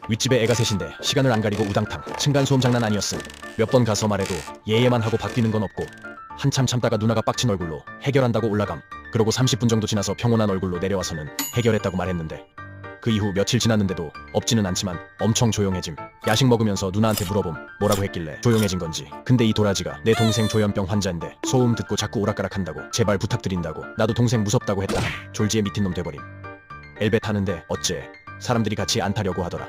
윗집에 애가 셋인데 시간을 안 가리고 우당탕 층간소음 장난 아니었음. 몇 번 가서 말해도 예예만 하고 바뀌는 건 없고 한참 참다가 누나가 빡친 얼굴로 해결한다고 올라감. 그러고 30분 정도 지나서 평온한 얼굴로 내려와서는 해결했다고 말했는데 그 이후 며칠 지났는데도 없지는 않지만 엄청 조용해짐. 야식 먹으면서 누나한테 물어봄 뭐라고 했길래 조용해진 건지. 근데 이 도라지가 내 동생 조현병 환자인데 소음 듣고 자꾸 오락가락한다고 제발 부탁드린다고. 나도 동생 무섭다고 했다. 졸지에 미친 놈 돼버림. 엘베 타는데 어째 사람들이 같이 안 타려고 하더라.